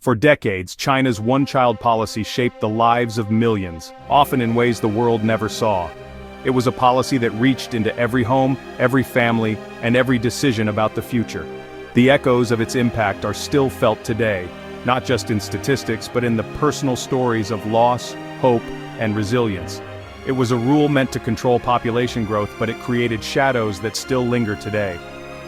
For decades, China's one-child policy shaped the lives of millions, often in ways the world never saw. It was a policy that reached into every home, every family, and every decision about the future. The echoes of its impact are still felt today, not just in statistics but in the personal stories of loss, hope, and resilience. It was a rule meant to control population growth, but it created shadows that still linger today.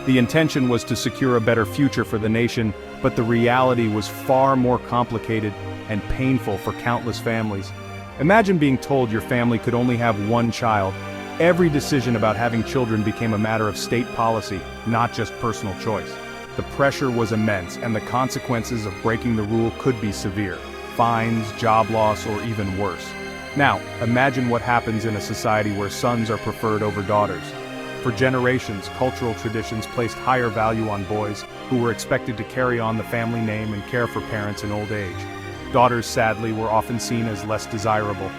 The intention was to secure a better future for the nation, but the reality was far more complicated and painful for countless families. Imagine being told your family could only have one child. Every decision about having children became a matter of state policy, not just personal choice. The pressure was immense, and the consequences of breaking the rule could be severe: fines, job loss, or even worse. Now, imagine what happens in a society where sons are preferred over daughters. For generations, cultural traditions placed higher value on boys, who were expected to carry on the family name and care for parents in old age. Daughters, sadly, were often seen as less desirable.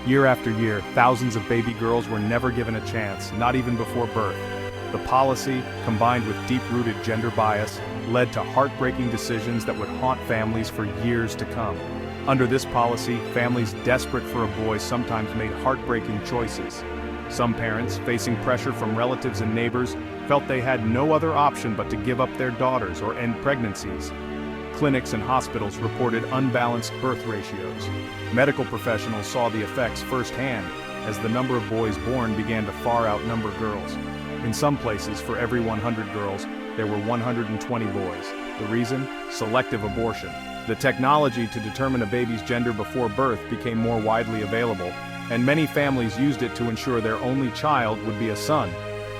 Year after year, thousands of baby girls were never given a chance, not even before birth. The policy, combined with deep-rooted gender bias, led to heartbreaking decisions that would haunt families for years to come. Under this policy, families desperate for a boy sometimes made heartbreaking choices. Some parents, facing pressure from relatives and neighbors, felt they had no other option but to give up their daughters or end pregnancies. Clinics and hospitals reported unbalanced birth ratios. Medical professionals saw the effects firsthand, as the number of boys born began to far outnumber girls. In some places, for every 100 girls, there were 120 boys. The reason? Selective abortion. The technology to determine a baby's gender before birth became more widely available, and many families used it to ensure their only child would be a son.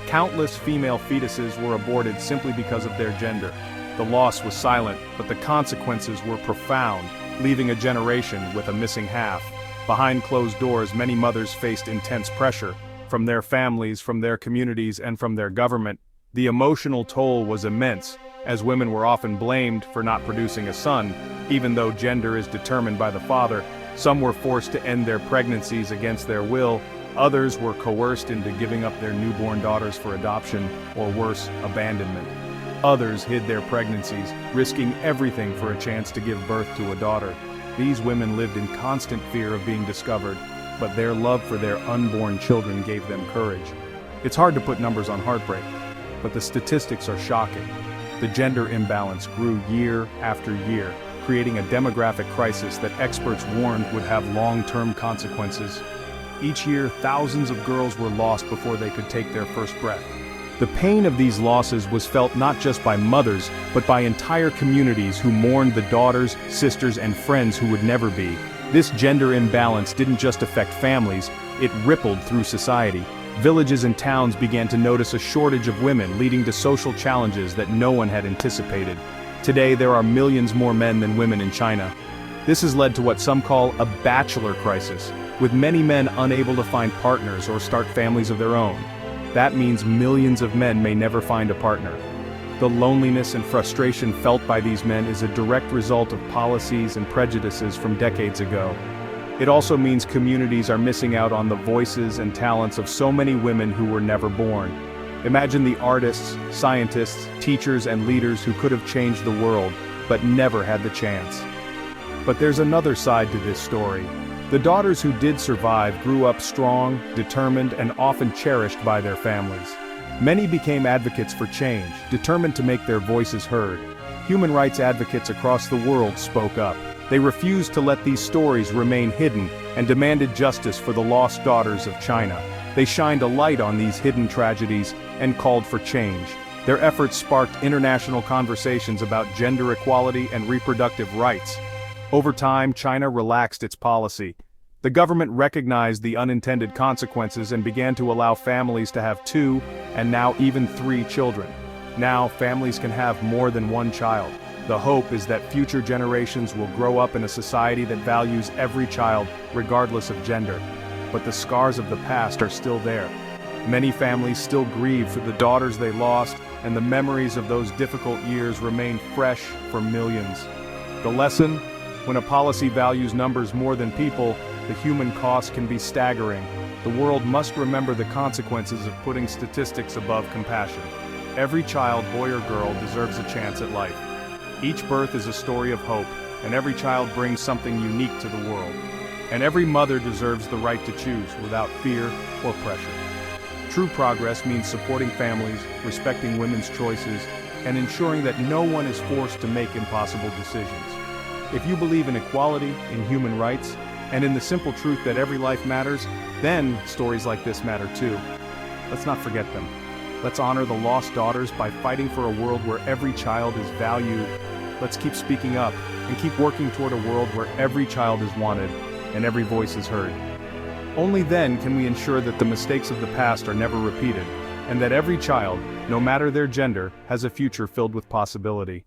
Countless female fetuses were aborted simply because of their gender. The loss was silent, but the consequences were profound, leaving a generation with a missing half. Behind closed doors, many mothers faced intense pressure, from their families, from their communities, and from their government. The emotional toll was immense, as women were often blamed for not producing a son, even though gender is determined by the father. Some were forced to end their pregnancies against their will, others were coerced into giving up their newborn daughters for adoption, or worse, abandonment. Others hid their pregnancies, risking everything for a chance to give birth to a daughter. These women lived in constant fear of being discovered, but their love for their unborn children gave them courage. It's hard to put numbers on heartbreak, but the statistics are shocking. The gender imbalance grew year after year, creating a demographic crisis that experts warned would have long-term consequences. Each year, thousands of girls were lost before they could take their first breath. The pain of these losses was felt not just by mothers, but by entire communities who mourned the daughters, sisters, and friends who would never be. This gender imbalance didn't just affect families, it rippled through society. Villages and towns began to notice a shortage of women, leading to social challenges that no one had anticipated. Today, there are millions more men than women in China. This has led to what some call a bachelor crisis, with many men unable to find partners or start families of their own. That means millions of men may never find a partner. The loneliness and frustration felt by these men is a direct result of policies and prejudices from decades ago. It also means communities are missing out on the voices and talents of so many women who were never born. Imagine the artists, scientists, teachers, and leaders who could have changed the world, but never had the chance. But there's another side to this story. The daughters who did survive grew up strong, determined, and often cherished by their families. Many became advocates for change, determined to make their voices heard. Human rights advocates across the world spoke up. They refused to let these stories remain hidden and demanded justice for the lost daughters of China. They shined a light on these hidden tragedies and called for change. Their efforts sparked international conversations about gender equality and reproductive rights. Over time, China relaxed its policy. The government recognized the unintended consequences and began to allow families to have 2, and now even 3 children. Now, families can have more than one child. The hope is that future generations will grow up in a society that values every child, regardless of gender. But the scars of the past are still there. Many families still grieve for the daughters they lost, and the memories of those difficult years remain fresh for millions. The lesson? When a policy values numbers more than people, the human cost can be staggering. The world must remember the consequences of putting statistics above compassion. Every child, boy or girl, deserves a chance at life. Each birth is a story of hope, and every child brings something unique to the world. And every mother deserves the right to choose without fear or pressure. True progress means supporting families, respecting women's choices, and ensuring that no one is forced to make impossible decisions. If you believe in equality, in human rights, and in the simple truth that every life matters, then stories like this matter too. Let's not forget them. Let's honor the lost daughters by fighting for a world where every child is valued. Let's keep speaking up and keep working toward a world where every child is wanted and every voice is heard. Only then can we ensure that the mistakes of the past are never repeated, and that every child, no matter their gender, has a future filled with possibility.